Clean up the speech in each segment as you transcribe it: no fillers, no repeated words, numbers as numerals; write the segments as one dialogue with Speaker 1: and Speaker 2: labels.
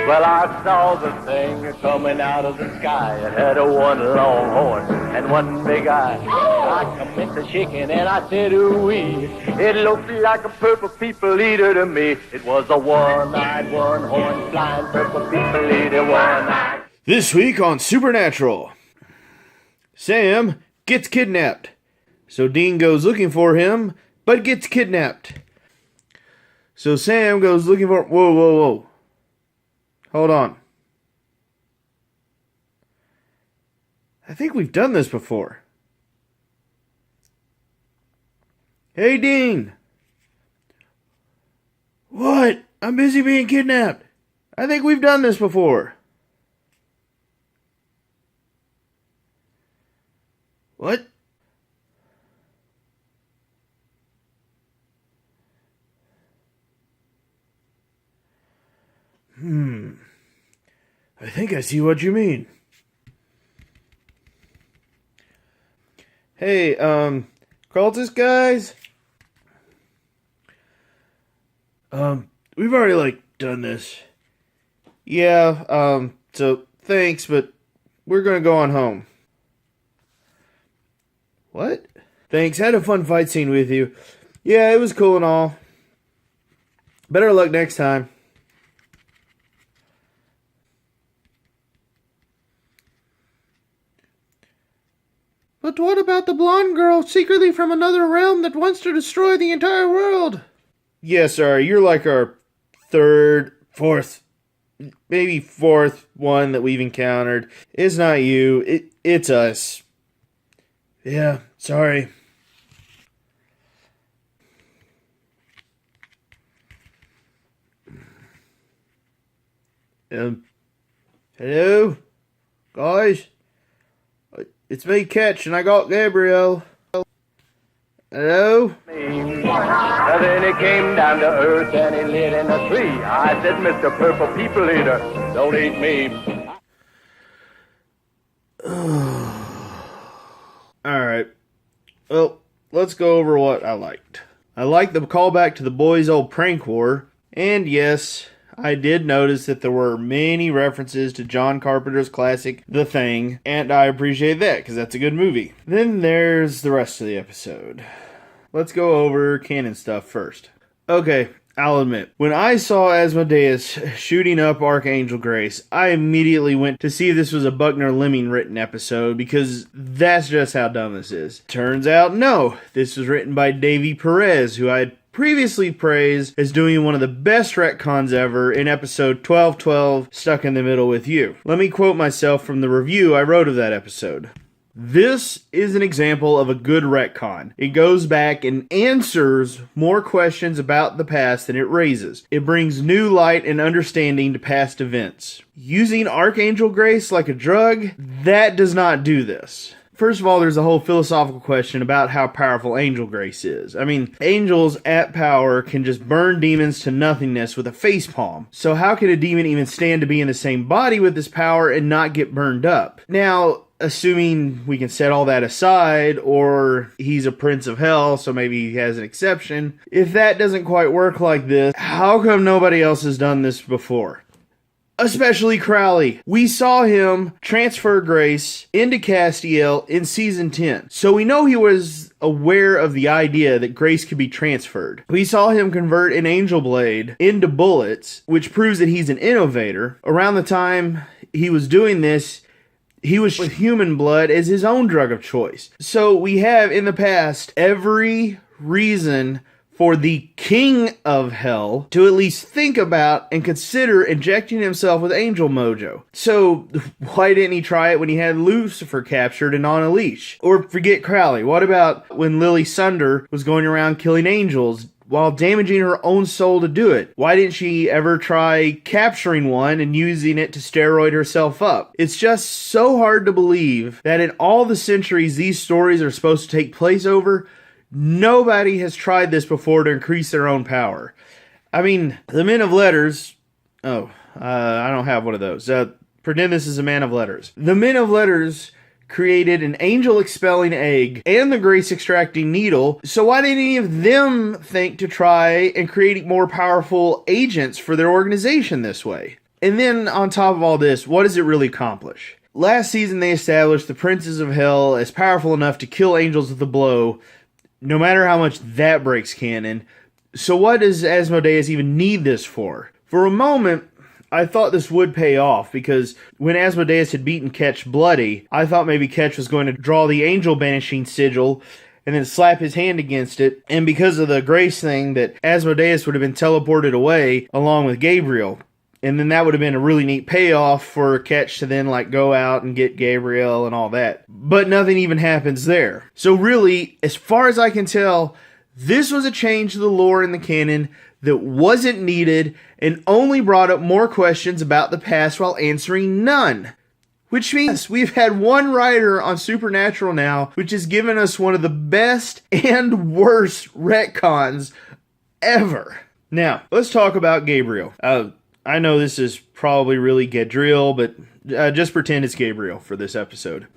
Speaker 1: Well, I saw the thing coming out of the sky. It had a one long horn and one big eye. I commenced to shaking and I said, ooh-wee. It looked like a purple people eater to me. It was a one-eyed, one-horned, flying purple people eater, one-eyed.
Speaker 2: This week on Supernatural, Sam gets kidnapped. So Dean goes looking for him, but gets kidnapped. So Sam goes looking for... Whoa. Hold on. I think we've done this before. Hey, Dean. What? I'm busy being kidnapped. I think we've done this before. What? I think I see what you mean. Hey, cultist guys? We've already, done this. Yeah, so thanks, but we're gonna go on home. What? Thanks, had a fun fight scene with you. Yeah, it was cool and all. Better luck next time. But what about the blonde girl secretly from another realm that wants to destroy the entire world? Yeah, sorry, you're like our fourth one that we've encountered. It's not you, it's us. Yeah, sorry. Hello? Guys? It's me, Ketch, and I got Gabriel. Hello?
Speaker 1: And then he came down to earth and he lit in a tree. I said, Mr. Purple People Eater, don't eat me.
Speaker 2: Alright. Well, let's go over what I liked. I liked the callback to the boys' old prank war. And yes, I did notice that there were many references to John Carpenter's classic, The Thing, and I appreciate that, because that's a good movie. Then there's the rest of the episode. Let's go over canon stuff first. Okay, I'll admit, when I saw Asmodeus shooting up Archangel Grace, I immediately went to see if this was a Buckner Lemming written episode, because that's just how dumb this is. Turns out, no, this was written by Davey Perez, who I had previously praised as doing one of the best retcons ever in episode 1212, Stuck in the Middle with You. Let me quote myself from the review I wrote of that episode. This is an example of a good retcon. It goes back and answers more questions about the past than it raises. It brings new light and understanding to past events. Using Archangel Grace like a drug, that does not do this. First of all, there's a whole philosophical question about how powerful Angel Grace is. I mean, angels at power can just burn demons to nothingness with a facepalm. So how can a demon even stand to be in the same body with this power and not get burned up? Now, assuming we can set all that aside, or he's a prince of hell, so maybe he has an exception. If that doesn't quite work like this, how come nobody else has done this before? Especially Crowley. We saw him transfer Grace into Castiel in season 10. So we know he was aware of the idea that Grace could be transferred. We saw him convert an Angel Blade into bullets, which proves that he's an innovator. Around the time he was doing this, he was with human blood as his own drug of choice. So we have in the past every reason for the king of hell to at least think about and consider injecting himself with angel mojo. So why didn't he try it when he had Lucifer captured and on a leash? Or forget Crowley. What about when Lily Sunder was going around killing angels while damaging her own soul to do it? Why didn't she ever try capturing one and using it to steroid herself up? It's just so hard to believe that in all the centuries these stories are supposed to take place over, nobody has tried this before to increase their own power. I mean, the men of letters... I don't have one of those. Pretend this is a man of letters. The men of letters created an angel-expelling egg and the grace-extracting needle, so why didn't any of them think to try and create more powerful agents for their organization this way? And then on top of all this, what does it really accomplish? Last season they established the Princes of Hell as powerful enough to kill angels with a blow, no matter how much that breaks canon. So what does Asmodeus even need this for? For a moment, I thought this would pay off, because when Asmodeus had beaten Ketch bloody, I thought maybe Ketch was going to draw the angel banishing sigil and then slap his hand against it, and because of the grace thing, that Asmodeus would have been teleported away along with Gabriel. And then that would have been a really neat payoff for Ketch to then go out and get Gabriel and all that. But nothing even happens there. So really, as far as I can tell, this was a change to the lore in the canon that wasn't needed and only brought up more questions about the past while answering none. Which means we've had one writer on Supernatural now, which has given us one of the best and worst retcons ever. Now, let's talk about Gabriel. I know this is probably really Gadriel, but just pretend it's Gabriel for this episode.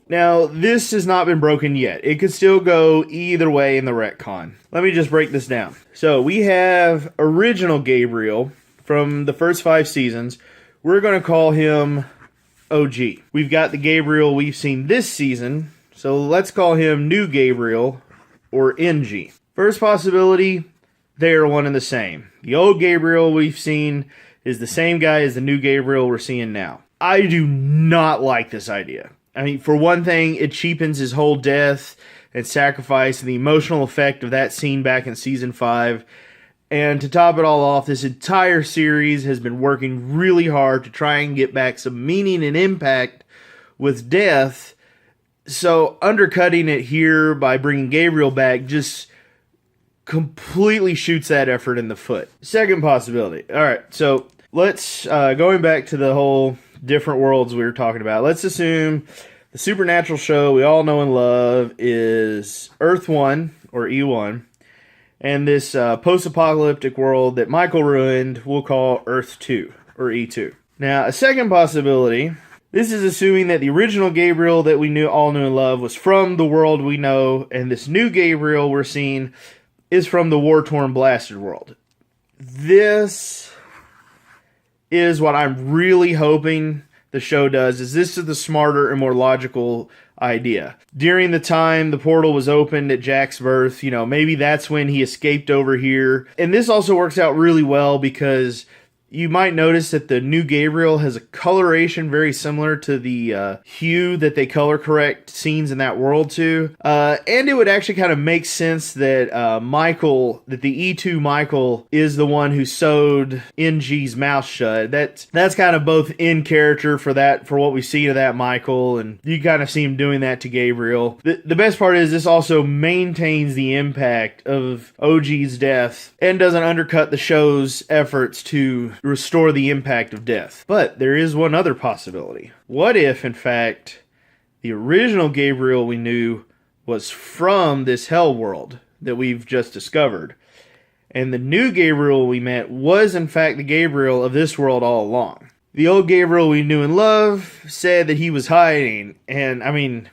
Speaker 2: Now, this has not been broken yet. It could still go either way in the retcon. Let me just break this down. So, we have original Gabriel from the first 5 seasons. We're going to call him OG. We've got the Gabriel we've seen this season, so let's call him New Gabriel, or NG. First possibility, they are one and the same. The old Gabriel we've seen is the same guy as the new Gabriel we're seeing now. I do not like this idea. I mean, for one thing, it cheapens his whole death and sacrifice and the emotional effect of that scene back in season 5. And to top it all off, this entire series has been working really hard to try and get back some meaning and impact with death. So undercutting it here by bringing Gabriel back just completely shoots that effort in the foot. Second possibility. All right, so let's, going back to the whole different worlds we were talking about, let's assume the Supernatural show we all know and love is Earth 1, or E1, and this post-apocalyptic world that Michael ruined we'll call Earth 2, or E2. Now, a second possibility, this is assuming that the original Gabriel that we all knew and love was from the world we know, and this new Gabriel we're seeing is from the war-torn blasted world. This is what I'm really hoping the show does, is this is the smarter and more logical idea. During the time the portal was opened at Jack's birth, maybe that's when he escaped over here. And this also works out really well because you might notice that the new Gabriel has a coloration very similar to the hue that they color correct scenes in that world to. And it would actually kind of make sense that that the E2 Michael is the one who sewed NG's mouth shut. That's kind of both in character for what we see of that Michael, and you kind of see him doing that to Gabriel. The best part is this also maintains the impact of OG's death and doesn't undercut the show's efforts to restore the impact of death. But there is one other possibility. What if, in fact, the original Gabriel we knew was from this hell world that we've just discovered, and the new Gabriel we met was, in fact, the Gabriel of this world all along? The old Gabriel we knew and loved said that he was hiding, and, I mean,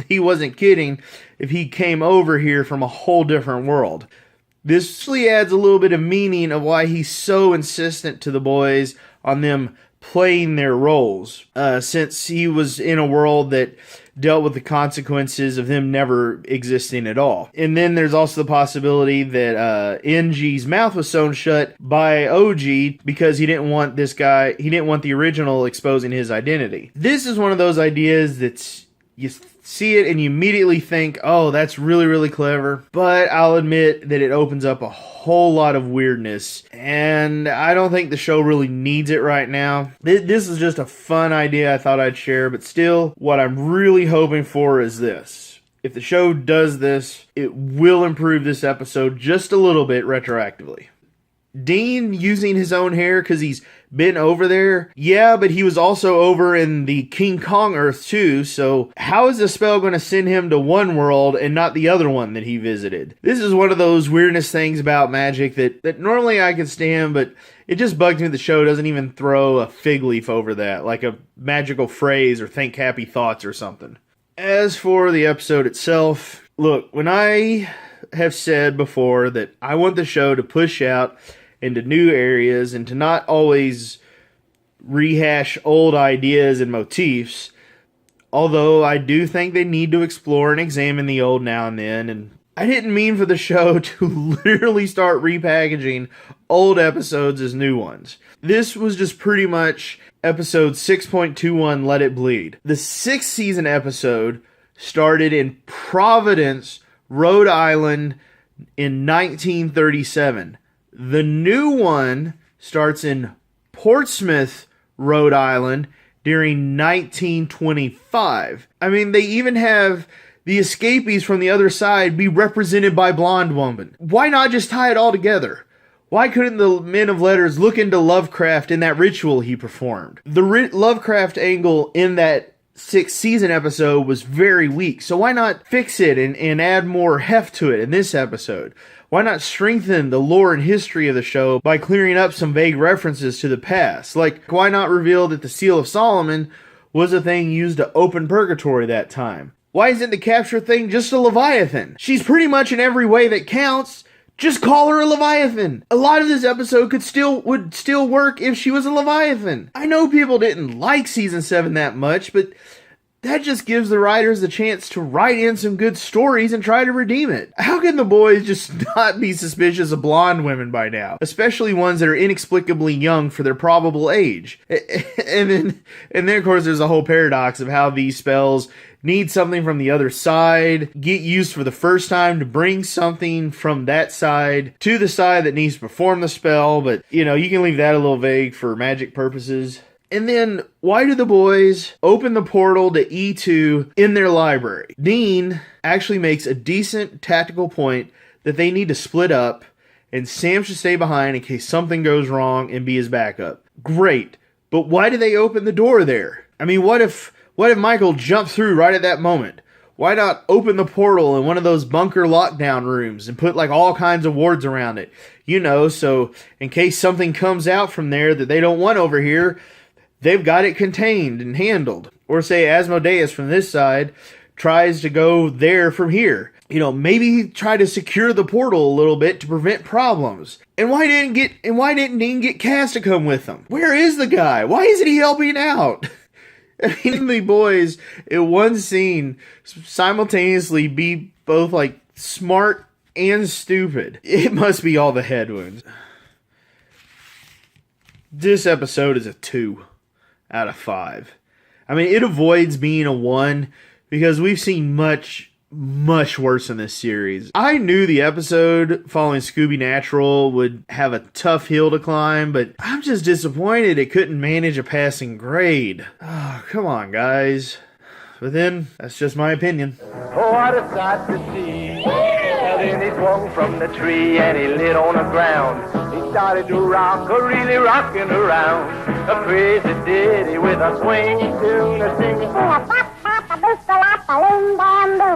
Speaker 2: he wasn't kidding if he came over here from a whole different world. This really adds a little bit of meaning of why he's so insistent to the boys on them playing their roles, since he was in a world that dealt with the consequences of them never existing at all. And then there's also the possibility that NG's mouth was sewn shut by OG because he didn't want the original exposing his identity. This is one of those ideas that's, you see it and you immediately think, oh, that's really, really clever. But I'll admit that it opens up a whole lot of weirdness, and I don't think the show really needs it right now. This is just a fun idea I thought I'd share, but still, what I'm really hoping for is this. If the show does this, it will improve this episode just a little bit retroactively. Dean using his own hair because he's been over there? Yeah, but he was also over in the King Kong Earth too, so how is the spell going to send him to one world and not the other one that he visited? This is one of those weirdness things about magic that normally I could stand, but it just bugged me the show doesn't even throw a fig leaf over that, like a magical phrase or think happy thoughts or something. As for the episode itself, look, when I have said before that I want the show to push out into new areas and to not always rehash old ideas and motifs. Although I do think they need to explore and examine the old now and then. And I didn't mean for the show to literally start repackaging old episodes as new ones. This was just pretty much episode 6.21, Let It Bleed. The 6th season episode started in Providence, Rhode Island in 1937. The new one starts in Portsmouth, Rhode Island during 1925. I mean, they even have the escapees from the other side be represented by blonde woman. Why not just tie it all together? Why couldn't the men of letters look into Lovecraft in that ritual he performed? The Lovecraft angle in that 6th season episode was very weak, so why not fix it and add more heft to it in this episode? Why not strengthen the lore and history of the show by clearing up some vague references to the past? Like, why not reveal that the Seal of Solomon was a thing used to open purgatory that time? Why isn't the capture thing just a Leviathan? She's pretty much in every way that counts. Just call her a Leviathan. A lot of this episode would still work if she was a Leviathan. I know people didn't like season 7 that much, but that just gives the writers the chance to write in some good stories and try to redeem it. How can the boys just not be suspicious of blonde women by now? Especially ones that are inexplicably young for their probable age. And then of course there's a whole paradox of how these spells need something from the other side, get used for the first time to bring something from that side to the side that needs to perform the spell, but you can leave that a little vague for magic purposes. And then, why do the boys open the portal to E2 in their library? Dean actually makes a decent tactical point that they need to split up, and Sam should stay behind in case something goes wrong and be his backup. Great, but why do they open the door there? I mean, what if Michael jumped through right at that moment? Why not open the portal in one of those bunker lockdown rooms and put like all kinds of wards around it? So in case something comes out from there that they don't want over here, they've got it contained and handled. Or say Asmodeus from this side tries to go there from here. Maybe try to secure the portal a little bit to prevent problems. And why didn't Dean get Cass to come with them? Where is the guy? Why isn't he helping out? I mean, the boys in one scene simultaneously be both like smart and stupid. It must be all the head wounds. This episode is a 2 out of 5. I mean, it avoids being a 1 because we've seen much worse in this series. I knew the episode following Scooby Natural would have a tough hill to climb, but I'm just disappointed it couldn't manage a passing grade. Oh, come on, guys. But then, that's just my opinion.
Speaker 1: Oh, what a sight to see. And then he swung from the tree and he lit on the ground. He started to rock, really rocking around. A crazy ditty with a swing tune, a singing.